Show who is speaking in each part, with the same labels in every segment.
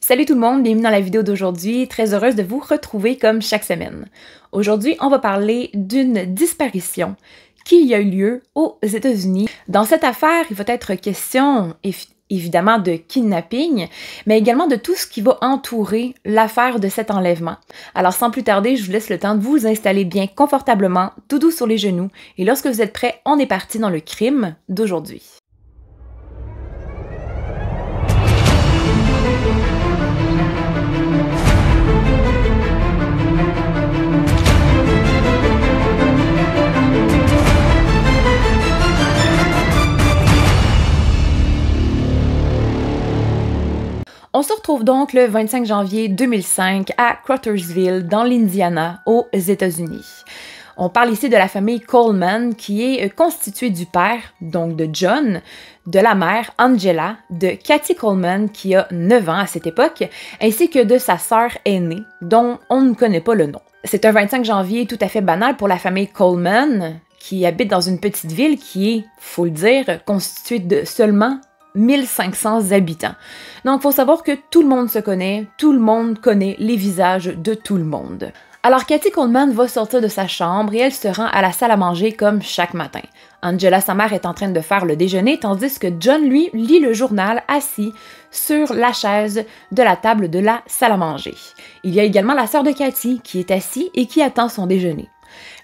Speaker 1: Salut tout le monde, bienvenue dans la vidéo d'aujourd'hui. Très heureuse de vous retrouver comme chaque semaine. Aujourd'hui, on va parler d'une disparition qui a eu lieu aux États-Unis. Dans cette affaire, il va être question évidemment de kidnapping, mais également de tout ce qui va entourer l'affaire de cet enlèvement. Alors sans plus tarder, je vous laisse le temps de vous installer bien confortablement, tout doux sur les genoux, et lorsque vous êtes prêts, on est parti dans le crime d'aujourd'hui. On se retrouve donc le 25 janvier 2005 à Crothersville, dans l'Indiana, aux États-Unis. On parle ici de la famille Coleman, qui est constituée du père, donc de John, de la mère, Angela, de Kathy Coleman, qui a 9 ans à cette époque, ainsi que de sa sœur aînée, dont on ne connaît pas le nom. C'est un 25 janvier tout à fait banal pour la famille Coleman, qui habite dans une petite ville qui est, faut le dire, constituée de seulement 1500 habitants. Donc, il faut savoir que tout le monde se connaît, tout le monde connaît les visages de tout le monde. Alors, Kathy Coleman va sortir de sa chambre et elle se rend à la salle à manger comme chaque matin. Angela, sa mère, est en train de faire le déjeuner, tandis que John, lui, lit le journal assis sur la chaise de la table de la salle à manger. Il y a également la sœur de Kathy qui est assise et qui attend son déjeuner.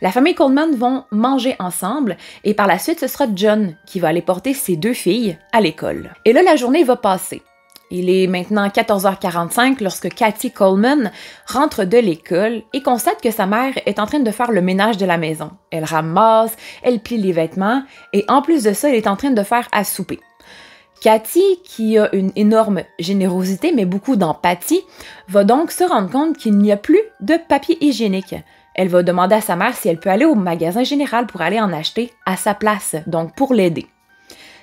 Speaker 1: La famille Coleman vont manger ensemble et par la suite, ce sera John qui va aller porter ses 2 filles à l'école. Et là, la journée va passer. Il est maintenant 14h45 lorsque Kathy Coleman rentre de l'école et constate que sa mère est en train de faire le ménage de la maison. Elle ramasse, elle plie les vêtements et en plus de ça, elle est en train de faire à souper. Kathy, qui a une énorme générosité mais beaucoup d'empathie, va donc se rendre compte qu'il n'y a plus de papier hygiénique. Elle va demander à sa mère si elle peut aller au magasin général pour aller en acheter à sa place, donc pour l'aider.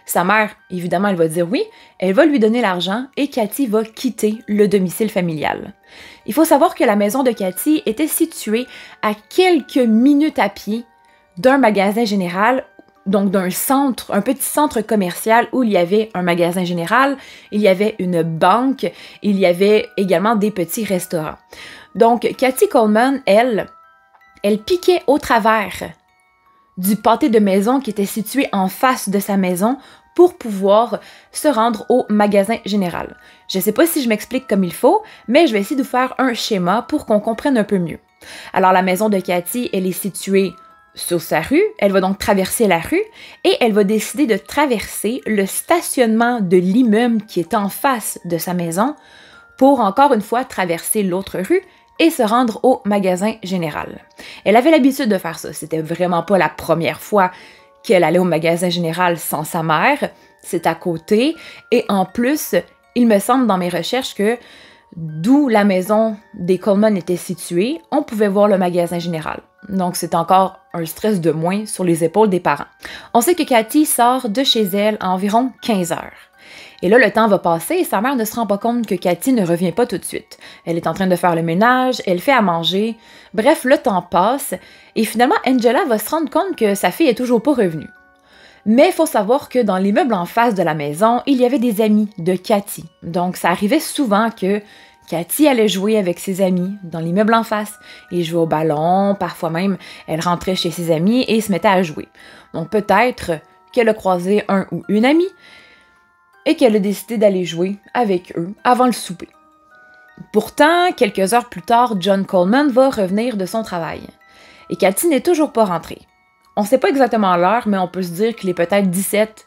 Speaker 1: Sa mère, évidemment, elle va dire oui, elle va lui donner l'argent et Kathy va quitter le domicile familial. Il faut savoir que la maison de Kathy était située à quelques minutes à pied d'un magasin général, donc d'un centre, un petit centre commercial où il y avait un magasin général, il y avait une banque, il y avait également des petits restaurants. Donc, Kathy Coleman, elle piquait au travers du pâté de maison qui était situé en face de sa maison pour pouvoir se rendre au magasin général. Je ne sais pas si je m'explique comme il faut, mais je vais essayer de vous faire un schéma pour qu'on comprenne un peu mieux. Alors, la maison de Kathy, elle est située sur sa rue, elle va donc traverser la rue et elle va décider de traverser le stationnement de l'immeuble qui est en face de sa maison pour encore une fois traverser l'autre rue et se rendre au magasin général. Elle avait l'habitude de faire ça. C'était vraiment pas la première fois qu'elle allait au magasin général sans sa mère. C'est à côté. Et en plus, il me semble dans mes recherches que d'où la maison des Coleman était située, on pouvait voir le magasin général. Donc, c'est encore un stress de moins sur les épaules des parents. On sait que Kathy sort de chez elle à environ 15 heures. Et là, le temps va passer et sa mère ne se rend pas compte que Kathy ne revient pas tout de suite. Elle est en train de faire le ménage, elle fait à manger. Bref, le temps passe et finalement, Angela va se rendre compte que sa fille est toujours pas revenue. Mais il faut savoir que dans l'immeuble en face de la maison, il y avait des amis de Kathy. Donc, ça arrivait souvent que Kathy allait jouer avec ses amis dans l'immeuble en face. Ils jouaient au ballon, parfois même, elle rentrait chez ses amis et se mettait à jouer. Donc, peut-être qu'elle a croisé un ou une amie et qu'elle a décidé d'aller jouer avec eux avant le souper. Pourtant, quelques heures plus tard, John Coleman va revenir de son travail. Et Kathy n'est toujours pas rentrée. On ne sait pas exactement l'heure, mais on peut se dire qu'il est peut-être 17,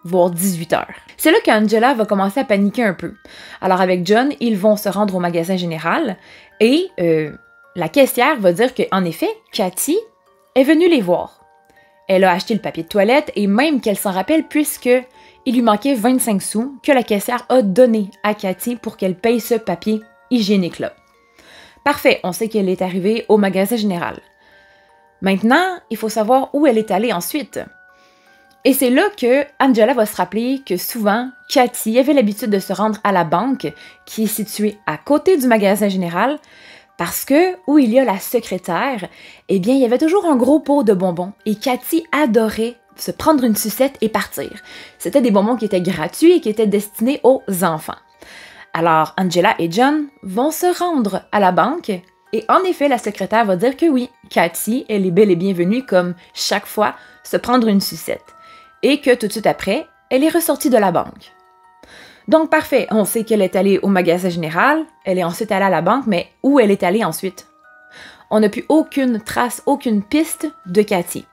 Speaker 1: voire 18 heures. C'est là qu'Angela va commencer à paniquer un peu. Alors avec John, ils vont se rendre au magasin général et la caissière va dire qu'en effet, Kathy est venue les voir. Elle a acheté le papier de toilette et même qu'elle s'en rappelle puisque il lui manquait 25 sous que la caissière a donné à Kathy pour qu'elle paye ce papier hygiénique-là. Parfait, on sait qu'elle est arrivée au magasin général. Maintenant, il faut savoir où elle est allée ensuite. Et c'est là que Angela va se rappeler que souvent, Kathy avait l'habitude de se rendre à la banque qui est située à côté du magasin général parce que où il y a la secrétaire, eh bien, il y avait toujours un gros pot de bonbons et Kathy adorait se prendre une sucette et partir. C'était des bonbons qui étaient gratuits et qui étaient destinés aux enfants. Alors, Angela et John vont se rendre à la banque et en effet, la secrétaire va dire que oui, Cathy, elle est belle et bienvenue comme chaque fois se prendre une sucette et que tout de suite après, elle est ressortie de la banque. Donc parfait, on sait qu'elle est allée au magasin général, elle est ensuite allée à la banque, mais où elle est allée ensuite? On n'a plus aucune trace, aucune piste de Cathy.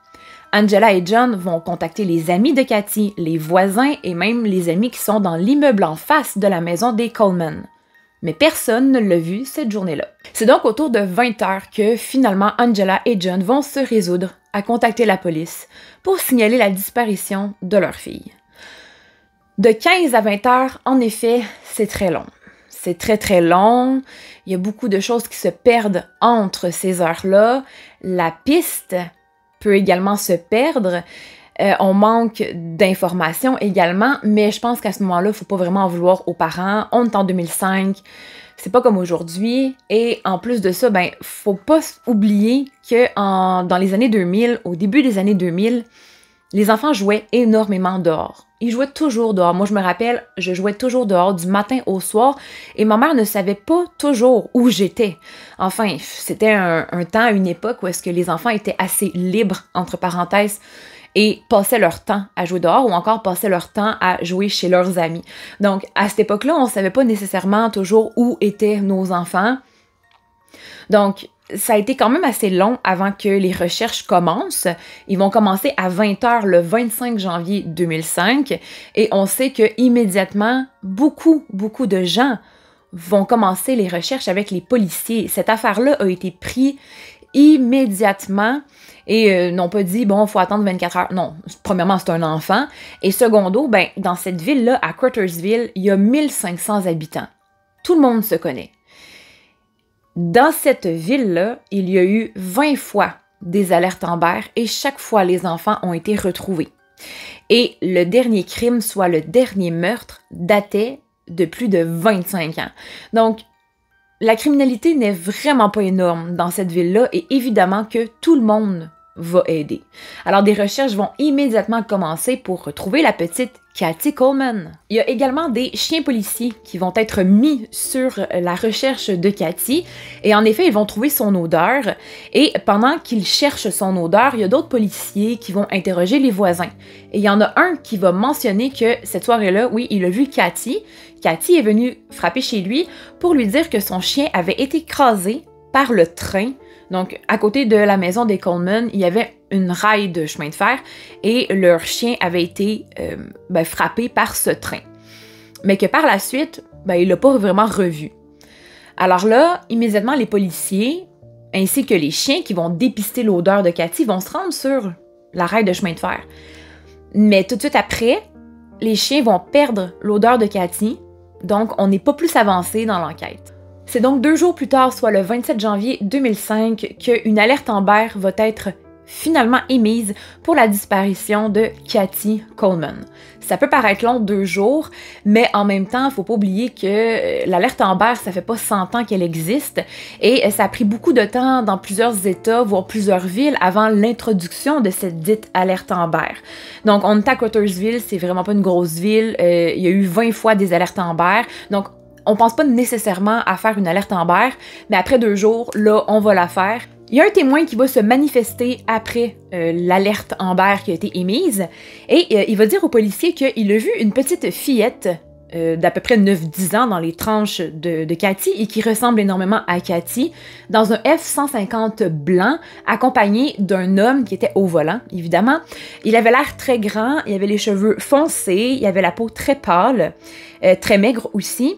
Speaker 1: Angela et John vont contacter les amis de Cathy, les voisins et même les amis qui sont dans l'immeuble en face de la maison des Coleman. Mais personne ne l'a vu cette journée-là. C'est donc autour de 20 heures que finalement Angela et John vont se résoudre à contacter la police pour signaler la disparition de leur fille. De 15 à 20 heures, en effet, c'est très long. C'est très très long, il y a beaucoup de choses qui se perdent entre ces heures-là. La piste peut également se perdre. On manque d'informations également, mais je pense qu'à ce moment-là, il ne faut pas vraiment en vouloir aux parents. On est en 2005, c'est pas comme aujourd'hui. Et en plus de ça, faut pas oublier que dans les années 2000, au début des années 2000, les enfants jouaient énormément dehors. Ils jouaient toujours dehors. Moi, je me rappelle, je jouais toujours dehors du matin au soir et ma mère ne savait pas toujours où j'étais. Enfin, c'était un temps, une époque où est-ce que les enfants étaient assez libres, entre parenthèses, et passaient leur temps à jouer dehors ou encore passaient leur temps à jouer chez leurs amis. Donc, à cette époque-là, on ne savait pas nécessairement toujours où étaient nos enfants. Donc, ça a été quand même assez long avant que les recherches commencent. Ils vont commencer à 20h le 25 janvier 2005 et on sait que immédiatement, beaucoup de gens vont commencer les recherches avec les policiers. Cette affaire-là a été prise immédiatement et n'ont pas dit, bon, il faut attendre 24 heures. Non, premièrement, c'est un enfant. Et secondo, dans cette ville-là, à Crothersville, il y a 1500 habitants. Tout le monde se connaît. Dans cette ville-là, il y a eu 20 fois des alertes Amber et chaque fois, les enfants ont été retrouvés. Et le dernier crime, soit le dernier meurtre, datait de plus de 25 ans. Donc, la criminalité n'est vraiment pas énorme dans cette ville-là et évidemment que tout le monde va aider. Alors, des recherches vont immédiatement commencer pour retrouver la petite Cathy Coleman. Il y a également des chiens policiers qui vont être mis sur la recherche de Cathy et en effet, ils vont trouver son odeur et pendant qu'ils cherchent son odeur, il y a d'autres policiers qui vont interroger les voisins. Et il y en a un qui va mentionner que cette soirée-là, oui, il a vu Cathy. Cathy est venue frapper chez lui pour lui dire que son chien avait été écrasé par le train. Donc, à côté de la maison des Coleman, il y avait une rail de chemin de fer et leur chien avait été frappé par ce train. Mais que par la suite, il l'a pas vraiment revu. Alors là, immédiatement, les policiers, ainsi que les chiens qui vont dépister l'odeur de Cathy, vont se rendre sur la rail de chemin de fer. Mais tout de suite après, les chiens vont perdre l'odeur de Cathy, donc on n'est pas plus avancé dans l'enquête. C'est donc 2 jours plus tard, soit le 27 janvier 2005, qu'une alerte Amber va être finalement émise pour la disparition de Cathy Coleman. Ça peut paraître long, 2 jours, mais en même temps, il ne faut pas oublier que l'alerte Amber, ça fait pas 100 ans qu'elle existe et ça a pris beaucoup de temps dans plusieurs États, voire plusieurs villes, avant l'introduction de cette dite alerte Amber. Donc, on est à Crothersville, c'est vraiment pas une grosse ville, il y a eu 20 fois des alertes Amber, donc on pense pas nécessairement à faire une alerte Amber, mais après 2 jours, là, on va la faire. Il y a un témoin qui va se manifester après l'alerte Amber qui a été émise et il va dire aux policiers qu'il a vu une petite fillette d'à peu près 9-10 ans dans les tranches de Cathy et qui ressemble énormément à Cathy dans un F-150 blanc accompagné d'un homme qui était au volant, évidemment. Il avait l'air très grand, il avait les cheveux foncés, il avait la peau très pâle, très maigre aussi.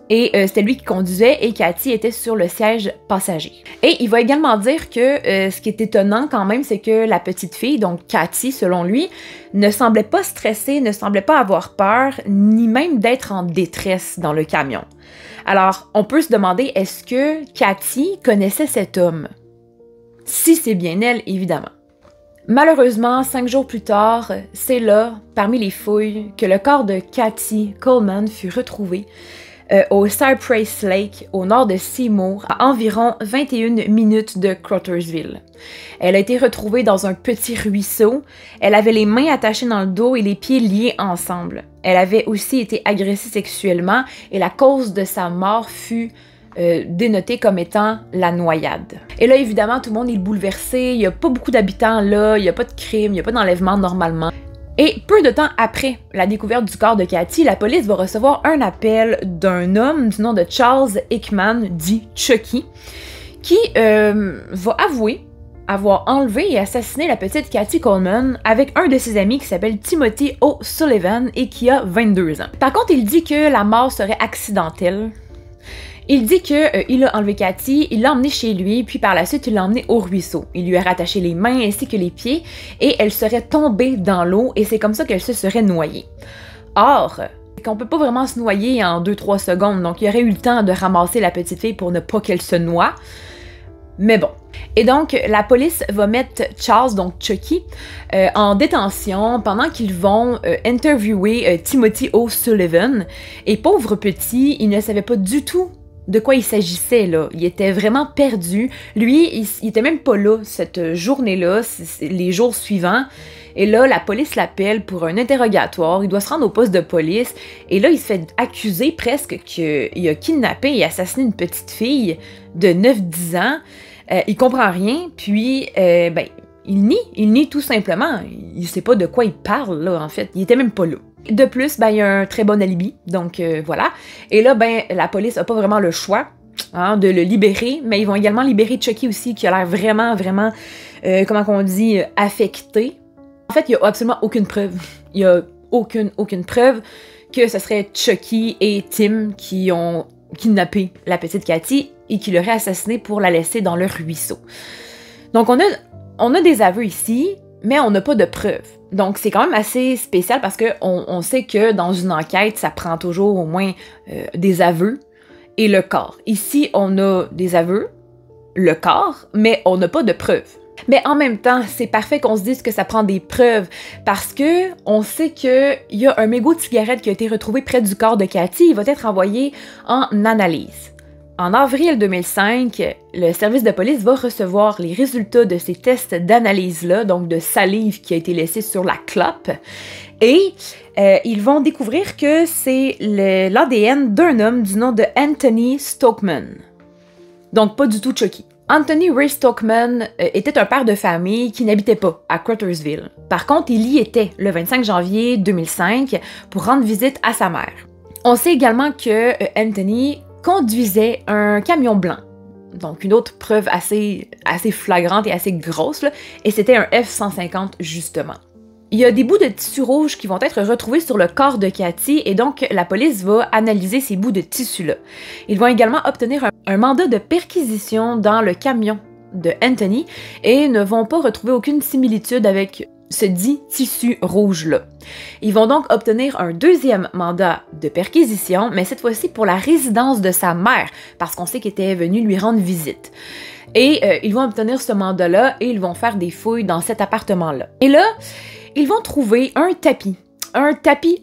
Speaker 1: Et c'était lui qui conduisait et Cathy était sur le siège passager. Et il va également dire que ce qui est étonnant quand même, c'est que la petite fille, donc Cathy selon lui, ne semblait pas stressée, ne semblait pas avoir peur, ni même d'être en détresse dans le camion. Alors, on peut se demander, est-ce que Cathy connaissait cet homme? Si c'est bien elle, évidemment. Malheureusement, 5 jours plus tard, c'est là, parmi les fouilles, que le corps de Cathy Coleman fut retrouvé au Cypress Lake, au nord de Seymour, à environ 21 minutes de Crothersville. Elle a été retrouvée dans un petit ruisseau. Elle avait les mains attachées dans le dos et les pieds liés ensemble. Elle avait aussi été agressée sexuellement et la cause de sa mort fut dénotée comme étant la noyade. Et là, évidemment, tout le monde est bouleversé. Il n'y a pas beaucoup d'habitants là, il n'y a pas de crime, il n'y a pas d'enlèvement normalement. Et peu de temps après la découverte du corps de Cathy, la police va recevoir un appel d'un homme du nom de Charles Hickman, dit Chucky, qui va avouer avoir enlevé et assassiné la petite Cathy Coleman avec un de ses amis qui s'appelle Timothy O'Sullivan et qui a 22 ans. Par contre, il dit que la mort serait accidentelle. Il dit qu'il a enlevé Cathy, il l'a emmenée chez lui, puis par la suite, il l'a emmenée au ruisseau. Il lui a rattaché les mains ainsi que les pieds, et elle serait tombée dans l'eau, et c'est comme ça qu'elle se serait noyée. Or, qu'on peut pas vraiment se noyer en 2-3 secondes, donc il y aurait eu le temps de ramasser la petite fille pour ne pas qu'elle se noie. Mais bon. Et donc, la police va mettre Charles, donc Chucky, en détention pendant qu'ils vont interviewer Timothy O'Sullivan. Et pauvre petit, il ne savait pas du tout de quoi il s'agissait, là. Il était vraiment perdu. Lui, il était même pas là cette journée-là, les jours suivants. Et là, la police l'appelle pour un interrogatoire. Il doit se rendre au poste de police. Et là, il se fait accuser presque qu'il a kidnappé et assassiné une petite fille de 9-10 ans. Il comprend rien, puis il nie tout simplement. Il sait pas de quoi il parle, là, en fait. Il était même pas là. De plus, il y a un très bon alibi, donc voilà. Et là, la police a pas vraiment le choix de le libérer, mais ils vont également libérer Chucky aussi, qui a l'air vraiment, vraiment, comment on dit, affecté. En fait, il y a absolument aucune preuve. Il y a aucune preuve que ce serait Chucky et Tim qui ont kidnappé la petite Cathy et qui l'auraient assassinée pour la laisser dans le ruisseau. Donc, on a des aveux ici, mais on n'a pas de preuves. Donc, c'est quand même assez spécial parce qu'on sait que dans une enquête, ça prend toujours au moins des aveux et le corps. Ici, on a des aveux, le corps, mais on n'a pas de preuves. Mais en même temps, c'est parfait qu'on se dise que ça prend des preuves parce que on sait qu'il y a un mégot de cigarette qui a été retrouvé près du corps de Cathy. Il va être envoyé en analyse. En avril 2005, le service de police va recevoir les résultats de ces tests d'analyse-là, donc de salive qui a été laissée sur la clope, et ils vont découvrir que c'est l'ADN d'un homme du nom de Anthony Stockman. Donc pas du tout Chucky. Anthony Ray Stockman était un père de famille qui n'habitait pas à Crothersville. Par contre, il y était le 25 janvier 2005 pour rendre visite à sa mère. On sait également que Anthony conduisait un camion blanc. Donc, une autre preuve assez flagrante et assez grosse, là, et c'était un F-150, justement. Il y a des bouts de tissu rouge qui vont être retrouvés sur le corps de Cathy, et donc la police va analyser ces bouts de tissu-là. Ils vont également obtenir un mandat de perquisition dans le camion de Anthony, et ne vont pas retrouver aucune similitude avec ce dit tissu rouge-là. Ils vont donc obtenir un deuxième mandat de perquisition, mais cette fois-ci pour la résidence de sa mère, parce qu'on sait qu'il était venu lui rendre visite. Et ils vont obtenir ce mandat-là et ils vont faire des fouilles dans cet appartement-là. Et là, ils vont trouver un tapis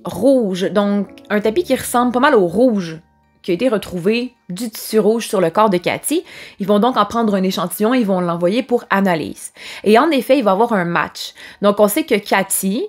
Speaker 1: rouge, donc un tapis qui ressemble pas mal au rouge qui a été retrouvé du tissu rouge sur le corps de Cathy. Ils vont donc en prendre un échantillon et ils vont l'envoyer pour analyse. Et en effet, il va y avoir un match. Donc, on sait que Cathy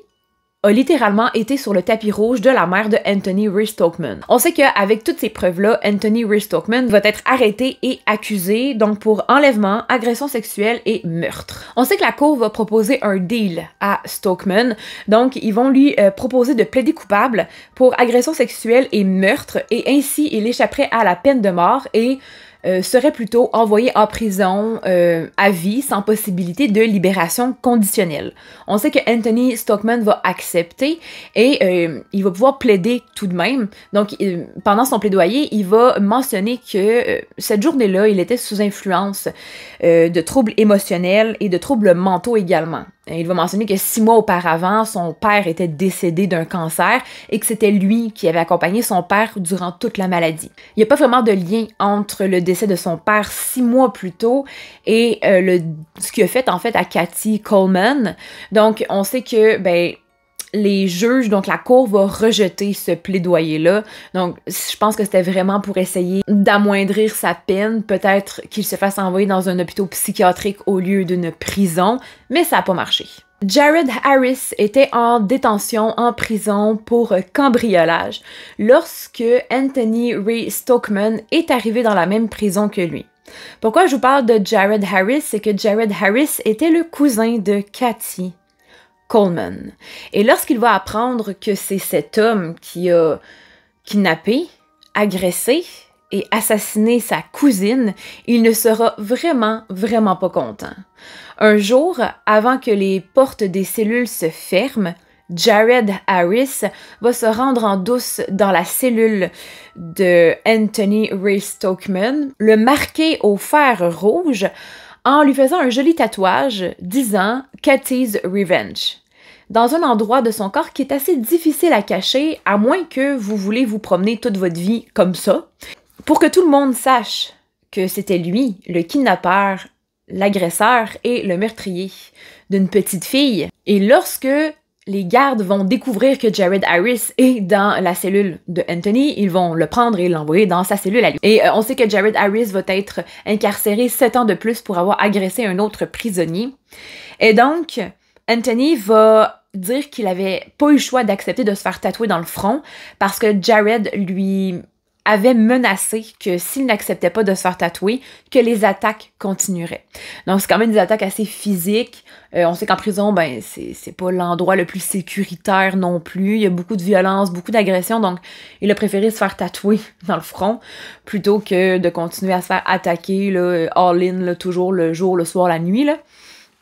Speaker 1: a littéralement été sur le tapis rouge de la mère de Anthony Ray Stockman. On sait qu'avec toutes ces preuves-là, Anthony Ray Stockman va être arrêté et accusé donc pour enlèvement, agression sexuelle et meurtre. On sait que la cour va proposer un deal à Stockman, donc ils vont lui proposer de plaider coupable pour agression sexuelle et meurtre, et ainsi il échapperait à la peine de mort et serait plutôt envoyé en prison à vie sans possibilité de libération conditionnelle. On sait que Anthony Stockman va accepter et il va pouvoir plaider tout de même. Donc, pendant son plaidoyer, il va mentionner que cette journée-là, il était sous influence de troubles émotionnels et de troubles mentaux également. Il va mentionner que 6 mois auparavant, son père était décédé d'un cancer et que c'était lui qui avait accompagné son père durant toute la maladie. Il n'y a pas vraiment de lien entre le décès de son père 6 mois plus tôt et ce qu'il a fait en fait à Cathy Coleman. Donc, on sait que les juges, donc la cour, va rejeter ce plaidoyer-là. Donc, je pense que c'était vraiment pour essayer d'amoindrir sa peine. Peut-être qu'il se fasse envoyer dans un hôpital psychiatrique au lieu d'une prison, mais ça n'a pas marché. Jared Harris était en détention en prison pour cambriolage lorsque Anthony Ray Stokeman est arrivé dans la même prison que lui. Pourquoi je vous parle de Jared Harris? C'est que Jared Harris était le cousin de Kathy Coleman. Et lorsqu'il va apprendre que c'est cet homme qui a kidnappé, agressé et assassiné sa cousine, il ne sera vraiment pas content. Un jour, avant que les portes des cellules se ferment, Jared Harris va se rendre en douce dans la cellule de Anthony Ray Stokeman, le marquer au fer rouge en lui faisant un joli tatouage disant « Kathy's Revenge » dans un endroit de son corps qui est assez difficile à cacher, à moins que vous voulez vous promener toute votre vie comme ça, pour que tout le monde sache que c'était lui, le kidnappeur, l'agresseur et le meurtrier d'une petite fille. Et lorsque les gardes vont découvrir que Jared Harris est dans la cellule de Anthony, ils vont le prendre et l'envoyer dans sa cellule à lui. Et on sait que Jared Harris va être incarcéré 7 ans de plus pour avoir agressé un autre prisonnier. Et donc, Anthony va dire qu'il avait pas eu le choix d'accepter de se faire tatouer dans le front parce que Jared lui avait menacé que s'il n'acceptait pas de se faire tatouer, que les attaques continueraient. Donc c'est quand même des attaques assez physiques. On sait qu'en prison, ben c'est pas l'endroit le plus sécuritaire non plus. Il y a beaucoup de violence, beaucoup d'agression, donc il a préféré se faire tatouer dans le front plutôt que de continuer à se faire attaquer là, all-in, là, toujours le jour, le soir, la nuit, là.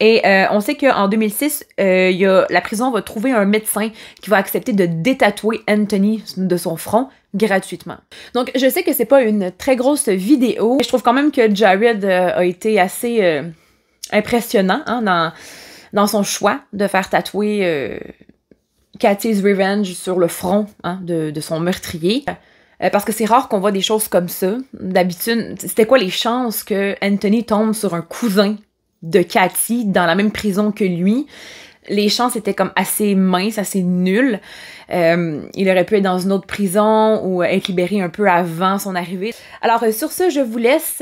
Speaker 1: Et on sait qu'en 2006, la prison va trouver un médecin qui va accepter de détatouer Anthony de son front gratuitement. Donc, je sais que c'est pas une très grosse vidéo, mais je trouve quand même que Jared a été assez impressionnant hein, dans son choix de faire tatouer Kathy's Revenge sur le front hein, de son meurtrier. Parce que c'est rare qu'on voit des choses comme ça. D'habitude, c'était quoi les chances que Anthony tombe sur un cousin de Kathy dans la même prison que lui? Les chances étaient comme assez minces, assez nulles. Il aurait pu être dans une autre prison ou être libéré un peu avant son arrivée. Alors sur ce, je vous laisse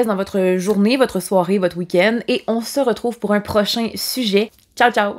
Speaker 1: dans votre journée, votre soirée, votre week-end et on se retrouve pour un prochain sujet. Ciao, ciao!